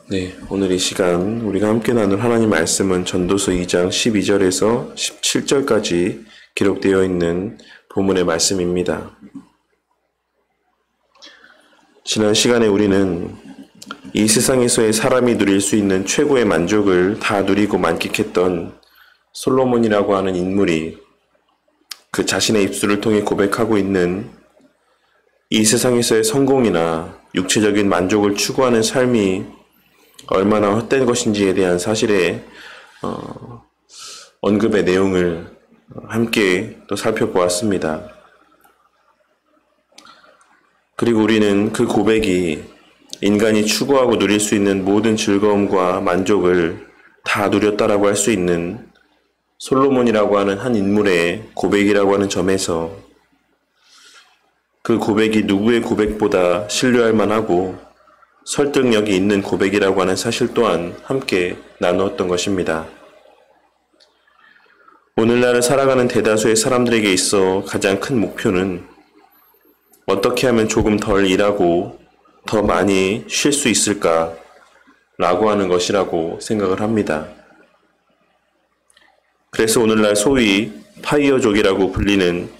네, 오늘 이 시간 우리가 함께 나눌 하나님 말씀은 전도서 2장 12절에서 17절까지 기록되어 있는 본문의 말씀입니다. 지난 시간에 우리는 이 세상에서의 사람이 누릴 수 있는 최고의 만족을 다 누리고 만끽했던 솔로몬이라고 하는 인물이 그 자신의 입술을 통해 고백하고 있는 이 세상에서의 성공이나 육체적인 만족을 추구하는 삶이 얼마나 헛된 것인지에 대한 사실의 언급의 내용을 함께 또 살펴보았습니다. 그리고 우리는 그 고백이 인간이 추구하고 누릴 수 있는 모든 즐거움과 만족을 다 누렸다라고 할 수 있는 솔로몬이라고 하는 한 인물의 고백이라고 하는 점에서 그 고백이 누구의 고백보다 신뢰할 만하고 설득력이 있는 고백이라고 하는 사실 또한 함께 나누었던 것입니다. 오늘날을 살아가는 대다수의 사람들에게 있어 가장 큰 목표는 어떻게 하면 조금 덜 일하고 더 많이 쉴 수 있을까 라고 하는 것이라고 생각을 합니다. 그래서 오늘날 소위 파이어족이라고 불리는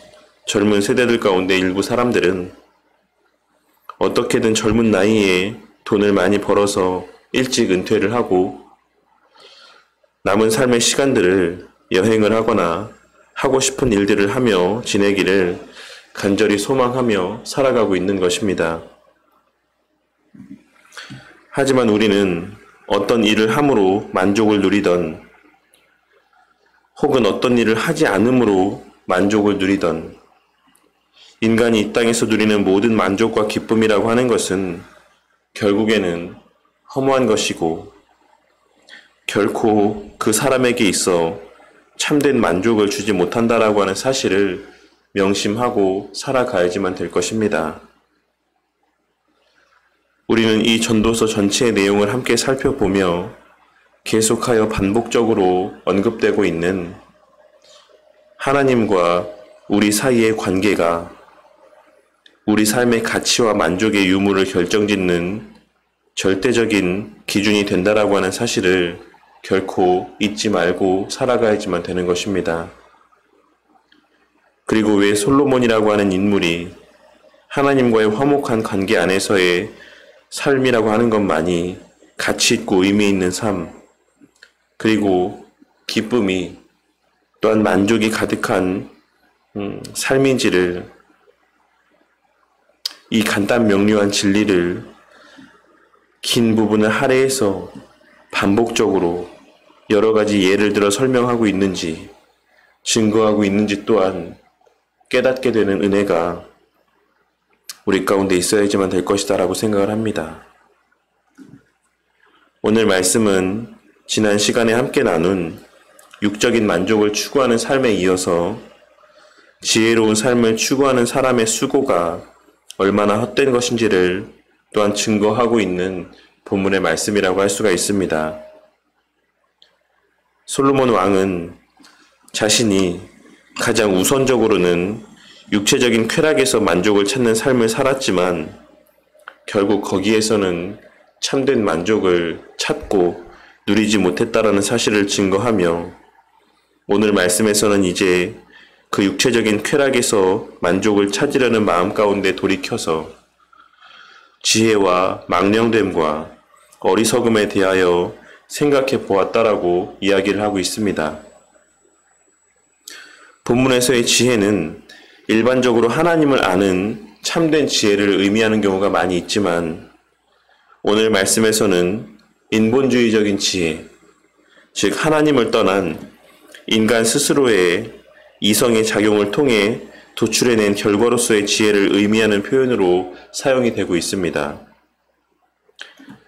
젊은 세대들 가운데 일부 사람들은 어떻게든 젊은 나이에 돈을 많이 벌어서 일찍 은퇴를 하고 남은 삶의 시간들을 여행을 하거나 하고 싶은 일들을 하며 지내기를 간절히 소망하며 살아가고 있는 것입니다. 하지만 우리는 어떤 일을 함으로 만족을 누리던 혹은 어떤 일을 하지 않음으로 만족을 누리던 인간이 이 땅에서 누리는 모든 만족과 기쁨이라고 하는 것은 결국에는 허무한 것이고 결코 그 사람에게 있어 참된 만족을 주지 못한다라고 하는 사실을 명심하고 살아가야지만 될 것입니다. 우리는 이 전도서 전체의 내용을 함께 살펴보며 계속하여 반복적으로 언급되고 있는 하나님과 우리 사이의 관계가 우리 삶의 가치와 만족의 유무를 결정짓는 절대적인 기준이 된다라고 하는 사실을 결코 잊지 말고 살아가야지만 되는 것입니다. 그리고 왜 솔로몬이라고 하는 인물이 하나님과의 화목한 관계 안에서의 삶이라고 하는 것만이 가치 있고 의미 있는 삶, 그리고 기쁨이 또한 만족이 가득한 삶인지를 이 간단 명료한 진리를 긴 부분을 할애해서 반복적으로 여러 가지 예를 들어 설명하고 있는지 증거하고 있는지 또한 깨닫게 되는 은혜가 우리 가운데 있어야지만 될 것이다 라고 생각을 합니다. 오늘 말씀은 지난 시간에 함께 나눈 육적인 만족을 추구하는 삶에 이어서 지혜로운 삶을 추구하는 사람의 수고가 얼마나 헛된 것인지를 또한 증거하고 있는 본문의 말씀이라고 할 수가 있습니다. 솔로몬 왕은 자신이 가장 우선적으로는 육체적인 쾌락에서 만족을 찾는 삶을 살았지만 결국 거기에서는 참된 만족을 찾고 누리지 못했다라는 사실을 증거하며 오늘 말씀에서는 이제 그 육체적인 쾌락에서 만족을 찾으려는 마음 가운데 돌이켜서 지혜와 망령됨과 어리석음에 대하여 생각해 보았다라고 이야기를 하고 있습니다. 본문에서의 지혜는 일반적으로 하나님을 아는 참된 지혜를 의미하는 경우가 많이 있지만 오늘 말씀에서는 인본주의적인 지혜, 즉 하나님을 떠난 인간 스스로의 이성의 작용을 통해 도출해낸 결과로서의 지혜를 의미하는 표현으로 사용이 되고 있습니다.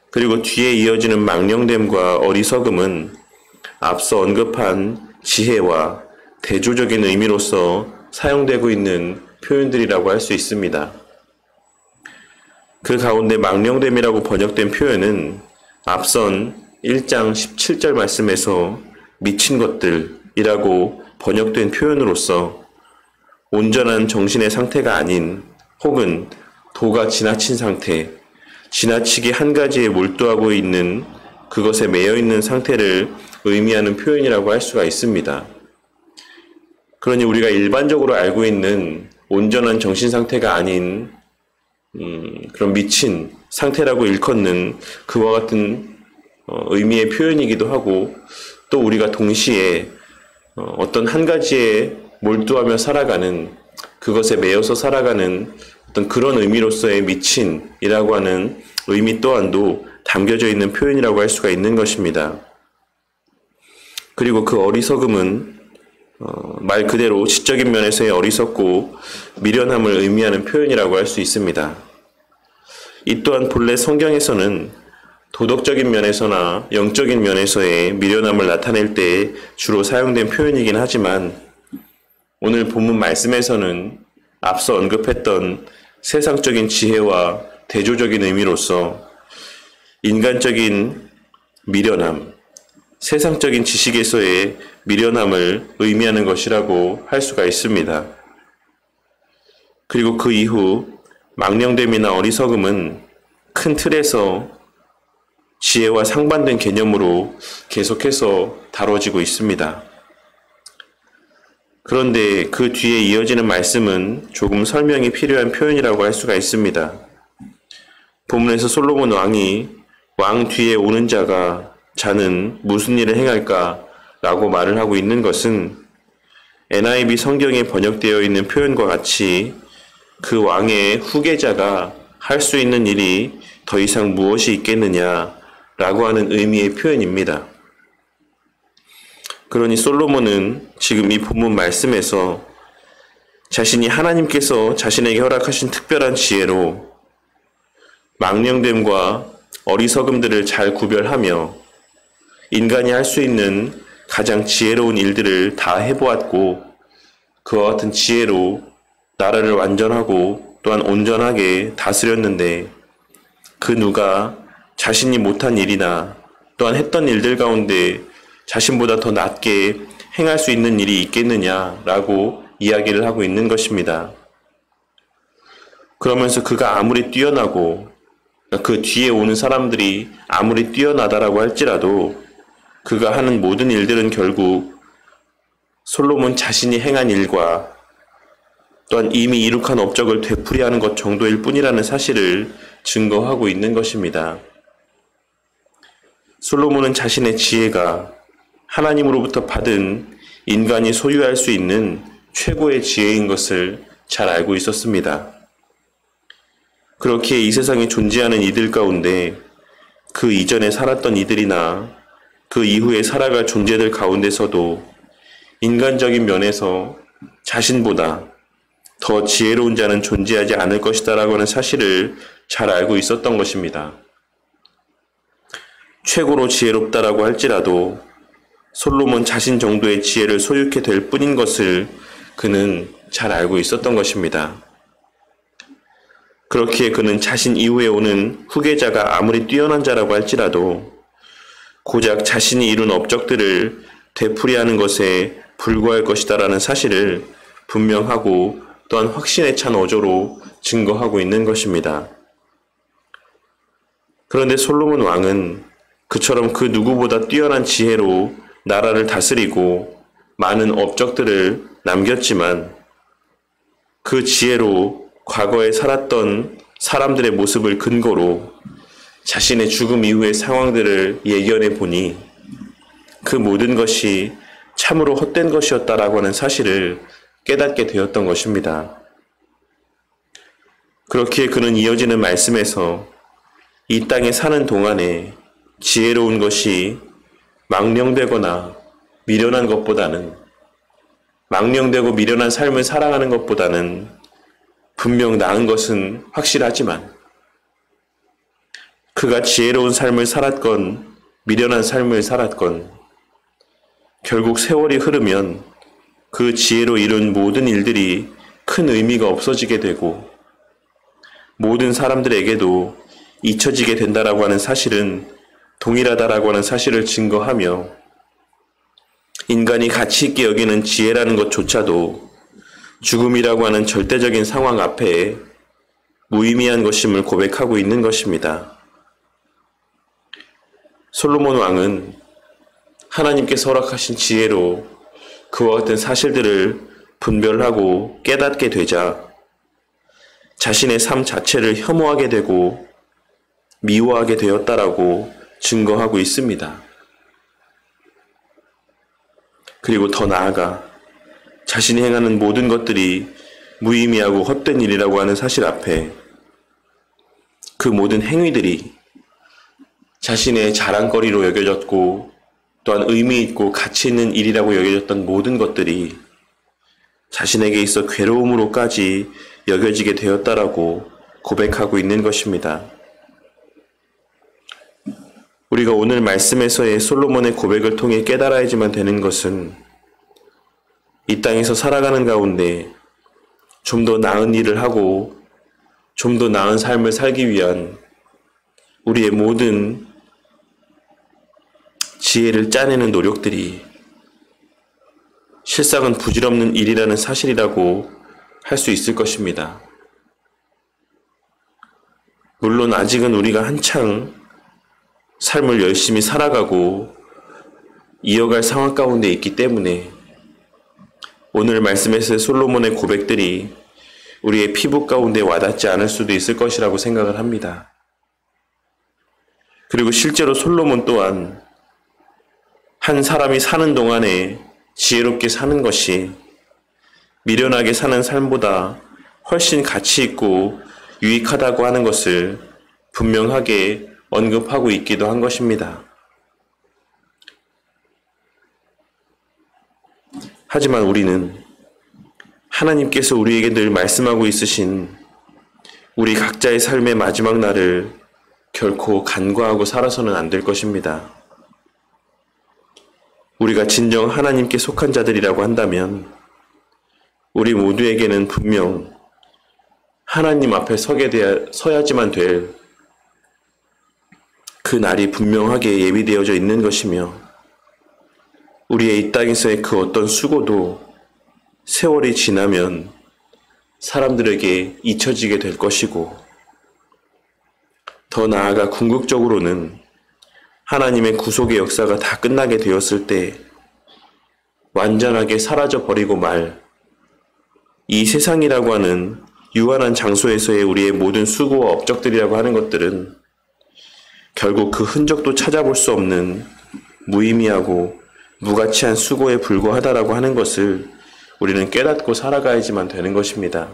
그리고 뒤에 이어지는 망령됨과 어리석음은 앞서 언급한 지혜와 대조적인 의미로서 사용되고 있는 표현들이라고 할 수 있습니다. 그 가운데 망령됨이라고 번역된 표현은 앞선 1장 17절 말씀에서 미친 것들이라고 번역된 표현으로서 온전한 정신의 상태가 아닌 혹은 도가 지나친 상태, 지나치게 한 가지에 몰두하고 있는 그것에 매여 있는 상태를 의미하는 표현이라고 할 수가 있습니다. 그러니 우리가 일반적으로 알고 있는 온전한 정신 상태가 아닌 그런 미친 상태라고 일컫는 그와 같은 의미의 표현이기도 하고, 또 우리가 동시에 어떤 한 가지에 몰두하며 살아가는, 그것에 매여서 살아가는 어떤 그런 의미로서의 미친이라고 하는 의미 또한도 담겨져 있는 표현이라고 할 수가 있는 것입니다. 그리고 그 어리석음은 말 그대로 지적인 면에서의 어리석고 미련함을 의미하는 표현이라고 할 수 있습니다. 이 또한 본래 성경에서는 도덕적인 면에서나 영적인 면에서의 미련함을 나타낼 때 주로 사용된 표현이긴 하지만, 오늘 본문 말씀에서는 앞서 언급했던 세상적인 지혜와 대조적인 의미로서 인간적인 미련함, 세상적인 지식에서의 미련함을 의미하는 것이라고 할 수가 있습니다. 그리고 그 이후 망령됨이나 어리석음은 큰 틀에서 지혜와 상반된 개념으로 계속해서 다뤄지고 있습니다. 그런데 그 뒤에 이어지는 말씀은 조금 설명이 필요한 표현이라고 할 수가 있습니다. 본문에서 솔로몬 왕이 왕 뒤에 오는 자는 무슨 일을 행할까? 라고 말을 하고 있는 것은 NIV 성경에 번역되어 있는 표현과 같이 그 왕의 후계자가 할 수 있는 일이 더 이상 무엇이 있겠느냐라고 하는 의미의 표현입니다. 그러니 솔로몬은 지금 이 본문 말씀에서 자신이 하나님께서 자신에게 허락하신 특별한 지혜로 망령됨과 어리석음들을 잘 구별하며 인간이 할 수 있는 가장 지혜로운 일들을 다 해보았고, 그와 같은 지혜로 나라를 완전하고 또한 온전하게 다스렸는데, 그 누가 자신이 못한 일이나 또한 했던 일들 가운데 자신보다 더 낫게 행할 수 있는 일이 있겠느냐라고 이야기를 하고 있는 것입니다. 그러면서 그가 아무리 뛰어나고 그 뒤에 오는 사람들이 아무리 뛰어나다라고 할지라도 그가 하는 모든 일들은 결국 솔로몬 자신이 행한 일과 또한 이미 이룩한 업적을 되풀이하는 것 정도일 뿐이라는 사실을 증거하고 있는 것입니다. 솔로몬은 자신의 지혜가 하나님으로부터 받은 인간이 소유할 수 있는 최고의 지혜인 것을 잘 알고 있었습니다. 그렇기에 이 세상에 존재하는 이들 가운데 그 이전에 살았던 이들이나 그 이후에 살아갈 존재들 가운데서도 인간적인 면에서 자신보다 더 지혜로운 자는 존재하지 않을 것이다라고 하는 사실을 잘 알고 있었던 것입니다. 최고로 지혜롭다라고 할지라도 솔로몬 자신 정도의 지혜를 소유케 될 뿐인 것을 그는 잘 알고 있었던 것입니다. 그렇기에 그는 자신 이후에 오는 후계자가 아무리 뛰어난 자라고 할지라도 고작 자신이 이룬 업적들을 되풀이하는 것에 불과할 것이다라는 사실을 분명하고 또한 확신에 찬 어조로 증거하고 있는 것입니다. 그런데 솔로몬 왕은 그처럼 그 누구보다 뛰어난 지혜로 나라를 다스리고 많은 업적들을 남겼지만 그 지혜로 과거에 살았던 사람들의 모습을 근거로 자신의 죽음 이후의 상황들을 예견해 보니 그 모든 것이 참으로 헛된 것이었다라고 하는 사실을 깨닫게 되었던 것입니다. 그렇기에 그는 이어지는 말씀에서 이 땅에 사는 동안에 지혜로운 것이 망령되거나 미련한 것보다는, 망령되고 미련한 삶을 살아가는 것보다는 분명 나은 것은 확실하지만 그가 지혜로운 삶을 살았건 미련한 삶을 살았건 결국 세월이 흐르면 그 지혜로 이룬 모든 일들이 큰 의미가 없어지게 되고 모든 사람들에게도 잊혀지게 된다라고 하는 사실은 동일하다라고 하는 사실을 증거하며 인간이 가치 있게 여기는 지혜라는 것조차도 죽음이라고 하는 절대적인 상황 앞에 무의미한 것임을 고백하고 있는 것입니다. 솔로몬 왕은 하나님께서 허락하신 지혜로 그와 같은 사실들을 분별하고 깨닫게 되자 자신의 삶 자체를 혐오하게 되고 미워하게 되었다라고 증거하고 있습니다. 그리고 더 나아가 자신이 행하는 모든 것들이 무의미하고 헛된 일이라고 하는 사실 앞에 그 모든 행위들이 자신의 자랑거리로 여겨졌고 또한 의미 있고 가치 있는 일이라고 여겨졌던 모든 것들이 자신에게 있어 괴로움으로까지 여겨지게 되었다라고 고백하고 있는 것입니다. 우리가 오늘 말씀에서의 솔로몬의 고백을 통해 깨달아야지만 되는 것은 이 땅에서 살아가는 가운데 좀 더 나은 일을 하고 좀 더 나은 삶을 살기 위한 우리의 모든 지혜를 짜내는 노력들이 실상은 부질없는 일이라는 사실이라고 할 수 있을 것입니다. 물론 아직은 우리가 한창 삶을 열심히 살아가고 이어갈 상황 가운데 있기 때문에 오늘 말씀에서의 솔로몬의 고백들이 우리의 피부 가운데 와닿지 않을 수도 있을 것이라고 생각을 합니다. 그리고 실제로 솔로몬 또한 한 사람이 사는 동안에 지혜롭게 사는 것이 미련하게 사는 삶보다 훨씬 가치 있고 유익하다고 하는 것을 분명하게 언급하고 있기도 한 것입니다. 하지만 우리는 하나님께서 우리에게 늘 말씀하고 있으신 우리 각자의 삶의 마지막 날을 결코 간과하고 살아서는 안 될 것입니다. 우리가 진정 하나님께 속한 자들이라고 한다면 우리 모두에게는 분명 하나님 앞에 서야지만 될 그 날이 분명하게 예비되어져 있는 것이며 우리의 이 땅에서의 그 어떤 수고도 세월이 지나면 사람들에게 잊혀지게 될 것이고 더 나아가 궁극적으로는 하나님의 구속의 역사가 다 끝나게 되었을 때 완전하게 사라져 버리고 말 이 세상이라고 하는 유한한 장소에서의 우리의 모든 수고와 업적들이라고 하는 것들은 결국 그 흔적도 찾아볼 수 없는 무의미하고 무가치한 수고에 불과하다라고 하는 것을 우리는 깨닫고 살아가야지만 되는 것입니다.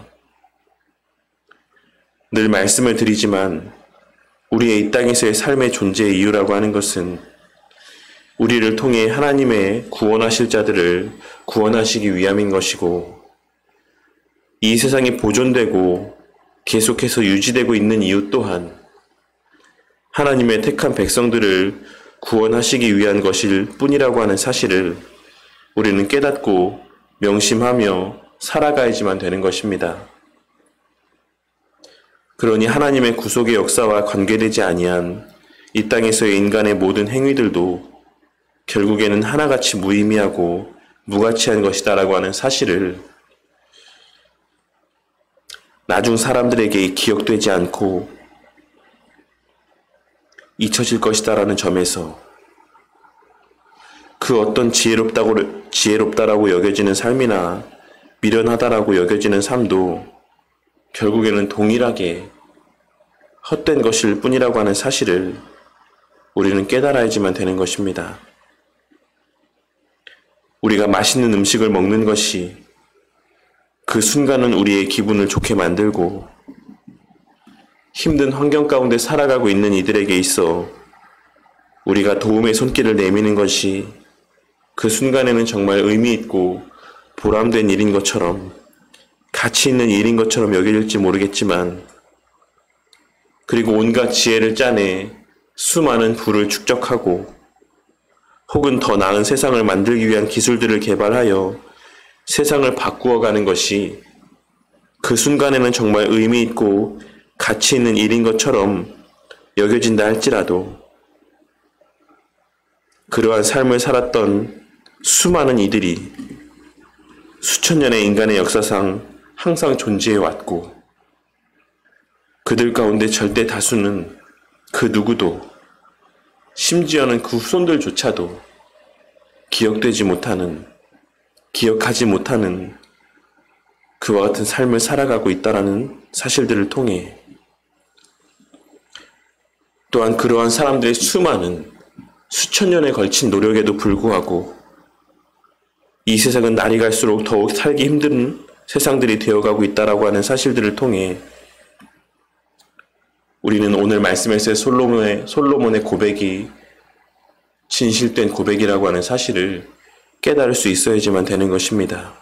늘 말씀을 드리지만 우리의 이 땅에서의 삶의 존재의 이유라고 하는 것은 우리를 통해 하나님의 구원하실 자들을 구원하시기 위함인 것이고 이 세상이 보존되고 계속해서 유지되고 있는 이유 또한 하나님의 택한 백성들을 구원하시기 위한 것일 뿐이라고 하는 사실을 우리는 깨닫고 명심하며 살아가야지만 되는 것입니다. 그러니 하나님의 구속의 역사와 관계되지 아니한 이 땅에서의 인간의 모든 행위들도 결국에는 하나같이 무의미하고 무가치한 것이다라고 하는 사실을 나중 사람들에게 기억되지 않고 잊혀질 것이다라는 점에서 그 어떤 지혜롭다라고 여겨지는 삶이나 미련하다라고 여겨지는 삶도 결국에는 동일하게 헛된 것일 뿐이라고 하는 사실을 우리는 깨달아야지만 되는 것입니다. 우리가 맛있는 음식을 먹는 것이 그 순간은 우리의 기분을 좋게 만들고 힘든 환경 가운데 살아가고 있는 이들에게 있어 우리가 도움의 손길을 내미는 것이 그 순간에는 정말 의미 있고 보람된 일인 것처럼 가치 있는 일인 것처럼 여겨질지 모르겠지만 그리고 온갖 지혜를 짜내 수많은 부를 축적하고 혹은 더 나은 세상을 만들기 위한 기술들을 개발하여 세상을 바꾸어가는 것이 그 순간에는 정말 의미 있고 가치 있는 일인 것처럼 여겨진다 할지라도 그러한 삶을 살았던 수많은 이들이 수천 년의 인간의 역사상 항상 존재해 왔고 그들 가운데 절대 다수는 그 누구도, 심지어는 그 후손들조차도 기억하지 못하는 그와 같은 삶을 살아가고 있다라는 사실들을 통해, 또한 그러한 사람들의 수천 년에 걸친 노력에도 불구하고 이 세상은 날이 갈수록 더욱 살기 힘든 세상들이 되어가고 있다라고 하는 사실들을 통해 우리는 오늘 말씀에서의 솔로몬의 고백이 진실된 고백이라고 하는 사실을 깨달을 수 있어야지만 되는 것입니다.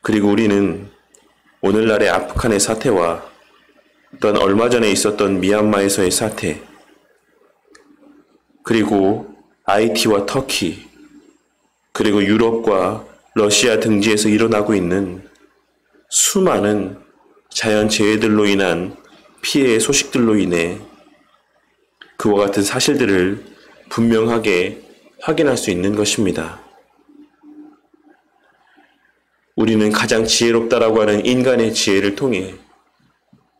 그리고 우리는 오늘날의 아프간의 사태와 또한 얼마 전에 있었던 미얀마에서의 사태, 그리고 IT와 터키, 그리고 유럽과 러시아 등지에서 일어나고 있는 수많은 자연재해들로 인한 피해의 소식들로 인해 그와 같은 사실들을 분명하게 확인할 수 있는 것입니다. 우리는 가장 지혜롭다라고 하는 인간의 지혜를 통해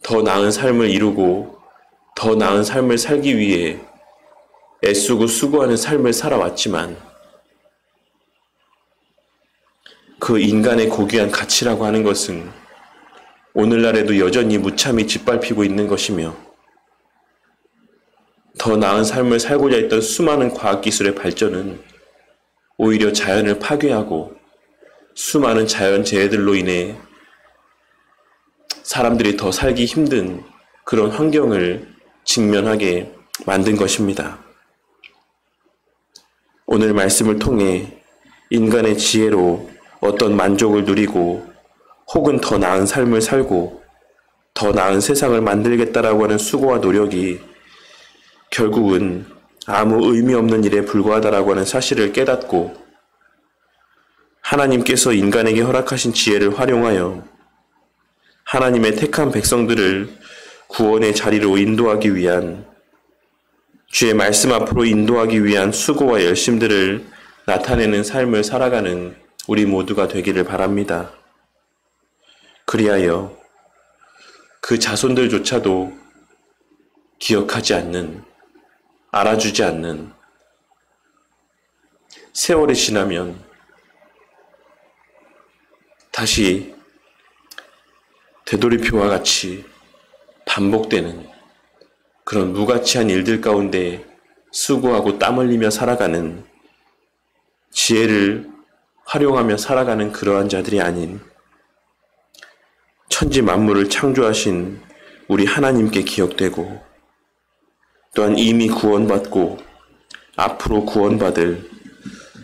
더 나은 삶을 이루고 더 나은 삶을 살기 위해 애쓰고 수고하는 삶을 살아왔지만 그 인간의 고귀한 가치라고 하는 것은 오늘날에도 여전히 무참히 짓밟히고 있는 것이며, 더 나은 삶을 살고자 했던 수많은 과학기술의 발전은 오히려 자연을 파괴하고 수많은 자연재해들로 인해 사람들이 더 살기 힘든 그런 환경을 직면하게 만든 것입니다. 오늘 말씀을 통해 인간의 지혜로 어떤 만족을 누리고 혹은 더 나은 삶을 살고 더 나은 세상을 만들겠다라고 하는 수고와 노력이 결국은 아무 의미 없는 일에 불과하다라고 하는 사실을 깨닫고 하나님께서 인간에게 허락하신 지혜를 활용하여 하나님의 택한 백성들을 구원의 자리로 인도하기 위한, 주의 말씀 앞으로 인도하기 위한 수고와 열심들을 나타내는 삶을 살아가는 우리 모두가 되기를 바랍니다. 그리하여 그 자손들조차도 기억하지 않는, 알아주지 않는, 세월이 지나면 다시 되돌이표와 같이 반복되는 그런 무가치한 일들 가운데 수고하고 땀 흘리며 살아가는, 지혜를 활용하며 살아가는 그러한 자들이 아닌 천지 만물을 창조하신 우리 하나님께 기억되고, 또한 이미 구원받고 앞으로 구원받을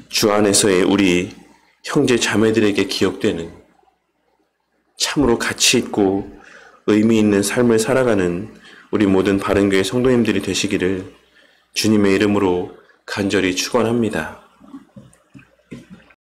주 안에서의 우리 형제 자매들에게 기억되는 참으로 가치 있고 의미 있는 삶을 살아가는 우리 모든 바른교회 성도님들이 되시기를 주님의 이름으로 간절히 축원합니다.